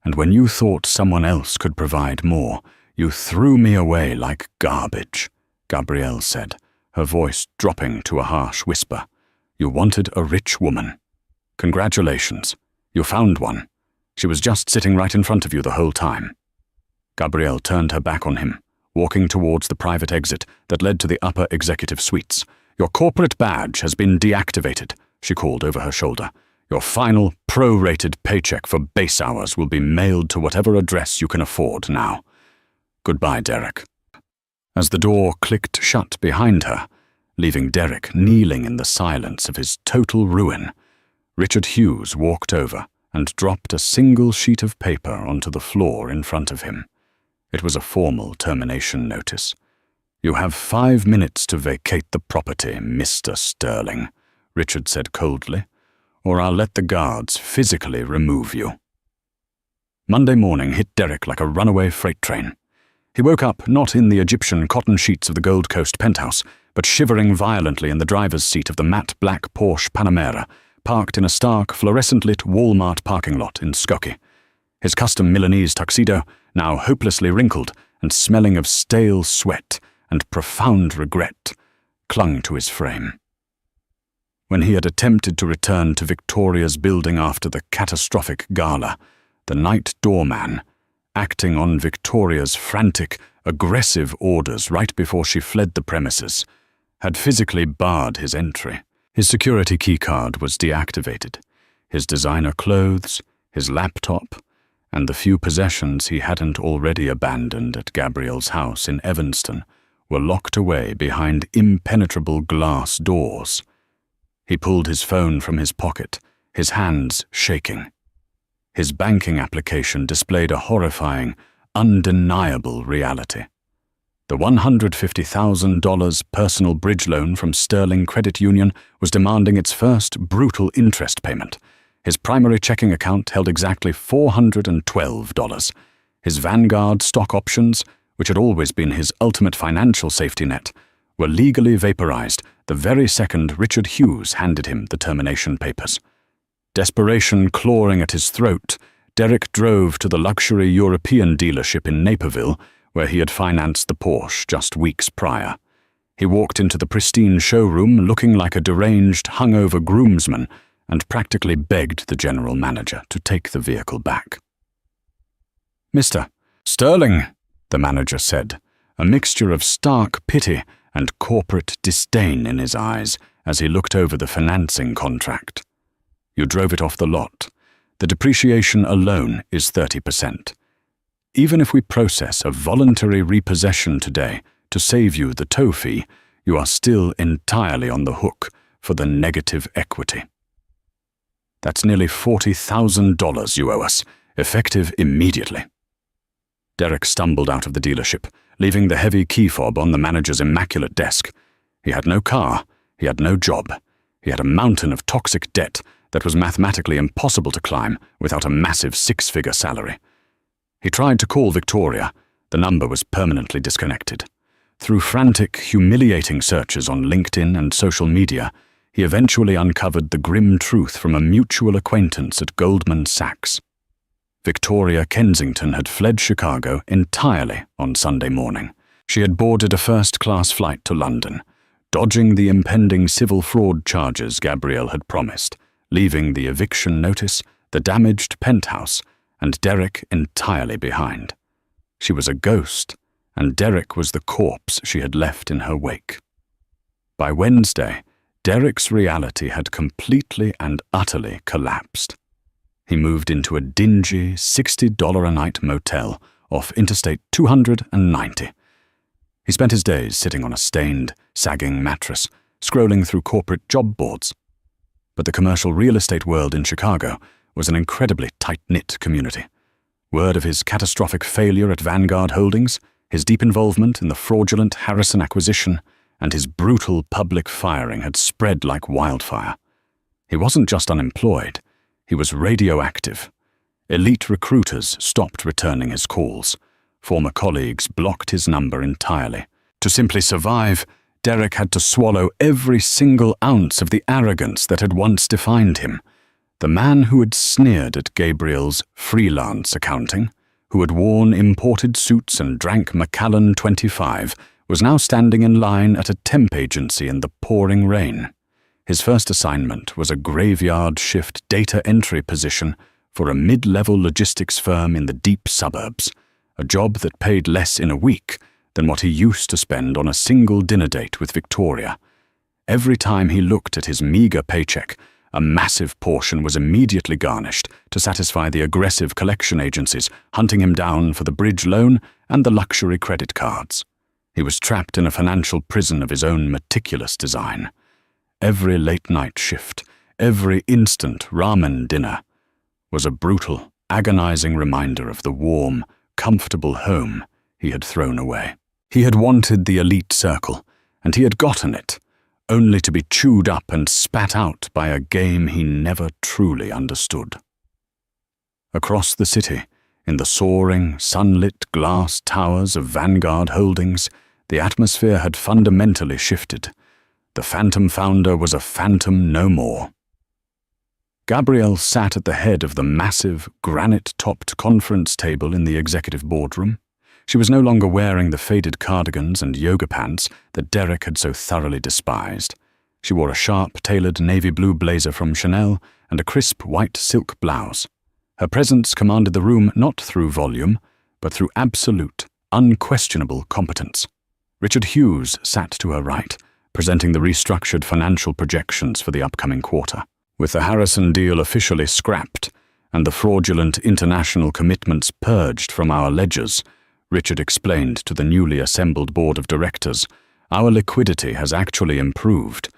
And when you thought someone else could provide more, you threw me away like garbage," Gabrielle said, her voice dropping to a harsh whisper. "You wanted a rich woman. Congratulations. You found one. She was just sitting right in front of you the whole time." Gabrielle turned her back on him, walking towards the private exit that led to the upper executive suites. "Your corporate badge has been deactivated," she called over her shoulder. "Your final, pro-rated paycheck for base hours will be mailed to whatever address you can afford now. Goodbye, Derek." As the door clicked shut behind her, leaving Derek kneeling in the silence of his total ruin, Richard Hughes walked over and dropped a single sheet of paper onto the floor in front of him. It was a formal termination notice. "You have 5 minutes to vacate the property, Mr. Sterling," Richard said coldly, "or I'll let the guards physically remove you." Monday morning hit Derek like a runaway freight train. He woke up not in the Egyptian cotton sheets of the Gold Coast penthouse, but shivering violently in the driver's seat of the matte black Porsche Panamera, parked in a stark, fluorescent-lit Walmart parking lot in Skokie. His custom Milanese tuxedo, now hopelessly wrinkled and smelling of stale sweat and profound regret, clung to his frame. When he had attempted to return to Victoria's building after the catastrophic gala, the night doorman, acting on Victoria's frantic, aggressive orders right before she fled the premises, had physically barred his entry. His security keycard was deactivated. His designer clothes, his laptop, and the few possessions he hadn't already abandoned at Gabrielle's house in Evanston were locked away behind impenetrable glass doors. He pulled his phone from his pocket, his hands shaking. His banking application displayed a horrifying, undeniable reality. The $150,000 personal bridge loan from Sterling Credit Union was demanding its first brutal interest payment. His primary checking account held exactly $412. His Vanguard stock options, which had always been his ultimate financial safety net, were legally vaporized the very second Richard Hughes handed him the termination papers. Desperation clawing at his throat, Derek drove to the luxury European dealership in Naperville, where he had financed the Porsche just weeks prior. He walked into the pristine showroom looking like a deranged, hungover groomsman and practically begged the general manager to take the vehicle back. "Mr. Sterling," the manager said, a mixture of stark pity and corporate disdain in his eyes as he looked over the financing contract. "You drove it off the lot. The depreciation alone is 30%. Even if we process a voluntary repossession today to save you the tow fee, you are still entirely on the hook for the negative equity. That's nearly $40,000 you owe us, effective immediately." Derek stumbled out of the dealership, leaving the heavy key fob on the manager's immaculate desk. He had no car, he had no job, he had a mountain of toxic debt that was mathematically impossible to climb without a massive 6-figure salary. He tried to call Victoria. The number was permanently disconnected. Through frantic, humiliating searches on LinkedIn and social media, he eventually uncovered the grim truth from a mutual acquaintance at Goldman Sachs. Victoria Kensington had fled Chicago entirely on Sunday morning. She had boarded a first-class flight to London, dodging the impending civil fraud charges Gabrielle had promised, leaving the eviction notice, the damaged penthouse, and Derek entirely behind. She was a ghost, and Derek was the corpse she had left in her wake. By Wednesday, Derek's reality had completely and utterly collapsed. He moved into a dingy $60 a night motel off Interstate 290. He spent his days sitting on a stained, sagging mattress, scrolling through corporate job boards. But the commercial real estate world in Chicago was an incredibly tight-knit community. Word of his catastrophic failure at Vanguard Holdings, his deep involvement in the fraudulent Harrison acquisition, and his brutal public firing had spread like wildfire. He wasn't just unemployed, he was radioactive. Elite recruiters stopped returning his calls. Former colleagues blocked his number entirely. To simply survive, Derek had to swallow every single ounce of the arrogance that had once defined him. The man who had sneered at Gabrielle's freelance accounting, who had worn imported suits and drank Macallan 25, was now standing in line at a temp agency in the pouring rain. His first assignment was a graveyard shift data entry position for a mid-level logistics firm in the deep suburbs, a job that paid less in a week than what he used to spend on a single dinner date with Victoria. Every time he looked at his meager paycheck, a massive portion was immediately garnished to satisfy the aggressive collection agencies hunting him down for the bridge loan and the luxury credit cards. He was trapped in a financial prison of his own meticulous design. Every late-night shift, every instant ramen dinner was a brutal, agonizing reminder of the warm, comfortable home he had thrown away. He had wanted the elite circle, and he had gotten it, only to be chewed up and spat out by a game he never truly understood. Across the city, in the soaring, sunlit glass towers of Vanguard Holdings, the atmosphere had fundamentally shifted. The Phantom founder was a phantom no more. Gabrielle sat at the head of the massive, granite-topped conference table in the executive boardroom. She was no longer wearing the faded cardigans and yoga pants that Derek had so thoroughly despised. She wore a sharp, tailored navy blue blazer from Chanel and a crisp white silk blouse. Her presence commanded the room not through volume, but through absolute, unquestionable competence. Richard Hughes sat to her right, presenting the restructured financial projections for the upcoming quarter. With the Harrison deal officially scrapped and the fraudulent international commitments purged from our ledgers, Richard explained to the newly assembled board of directors, "Our liquidity has actually improved.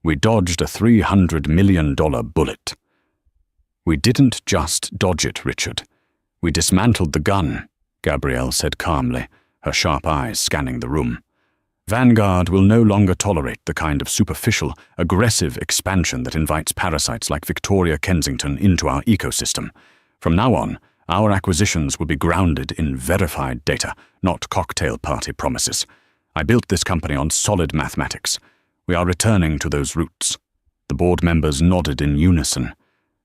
We dodged a $300 million bullet." "We didn't just dodge it, Richard. We dismantled the gun," Gabrielle said calmly, her sharp eyes scanning the room. "Vanguard will no longer tolerate the kind of superficial, aggressive expansion that invites parasites like Victoria Kensington into our ecosystem. From now on, our acquisitions will be grounded in verified data, not cocktail party promises. I built this company on solid mathematics. We are returning to those roots." The board members nodded in unison.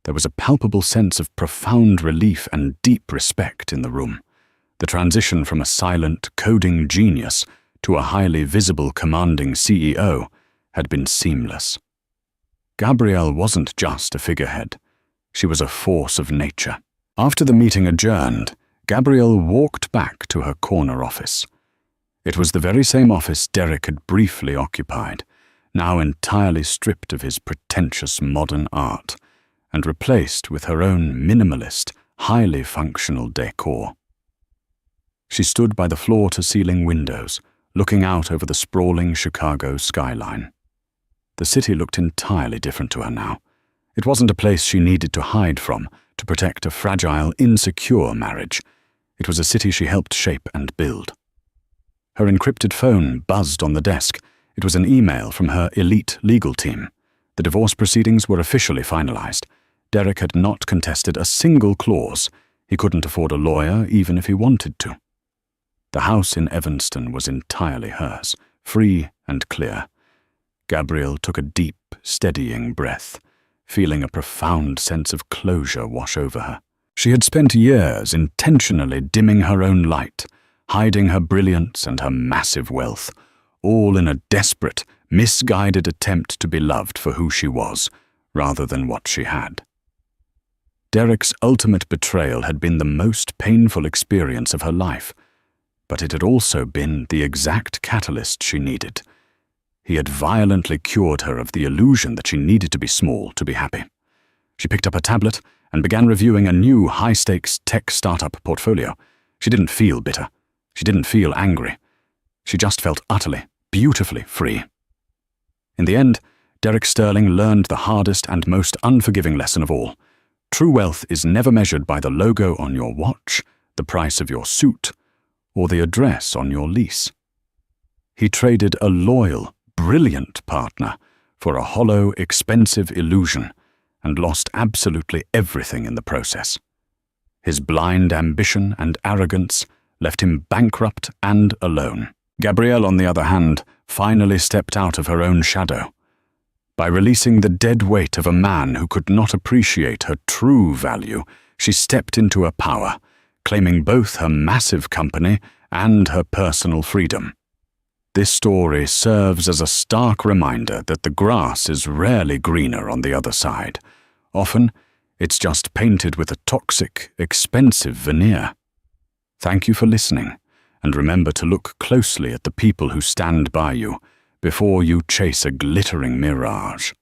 There was a palpable sense of profound relief and deep respect in the room. The transition from a silent, coding genius to a highly visible, commanding CEO had been seamless. Gabrielle wasn't just a figurehead. She was a force of nature. After the meeting adjourned, Gabrielle walked back to her corner office. It was the very same office Derek had briefly occupied, now entirely stripped of his pretentious modern art, and replaced with her own minimalist, highly functional decor. She stood by the floor-to-ceiling windows, looking out over the sprawling Chicago skyline. The city looked entirely different to her now. It wasn't a place she needed to hide from to protect a fragile, insecure marriage. It was a city she helped shape and build. Her encrypted phone buzzed on the desk. It was an email from her elite legal team. The divorce proceedings were officially finalized. Derek had not contested a single clause. He couldn't afford a lawyer even if he wanted to. The house in Evanston was entirely hers, free and clear. Gabrielle took a deep, steadying breath, feeling a profound sense of closure wash over her. She had spent years intentionally dimming her own light, hiding her brilliance and her massive wealth, all in a desperate, misguided attempt to be loved for who she was, rather than what she had. Derek's ultimate betrayal had been the most painful experience of her life, but it had also been the exact catalyst she needed. He had violently cured her of the illusion that she needed to be small to be happy. She picked up a tablet and began reviewing a new high-stakes tech startup portfolio. She didn't feel bitter. She didn't feel angry. She just felt utterly, beautifully free. In the end, Derek Sterling learned the hardest and most unforgiving lesson of all. True wealth is never measured by the logo on your watch, the price of your suit, or the address on your lease. He traded a loyal, brilliant partner for a hollow, expensive illusion and lost absolutely everything in the process. His blind ambition and arrogance left him bankrupt and alone. Gabrielle, on the other hand, finally stepped out of her own shadow. By releasing the dead weight of a man who could not appreciate her true value, she stepped into her power, claiming both her massive company and her personal freedom. This story serves as a stark reminder that the grass is rarely greener on the other side. Often, it's just painted with a toxic, expensive veneer. Thank you for listening, and remember to look closely at the people who stand by you before you chase a glittering mirage.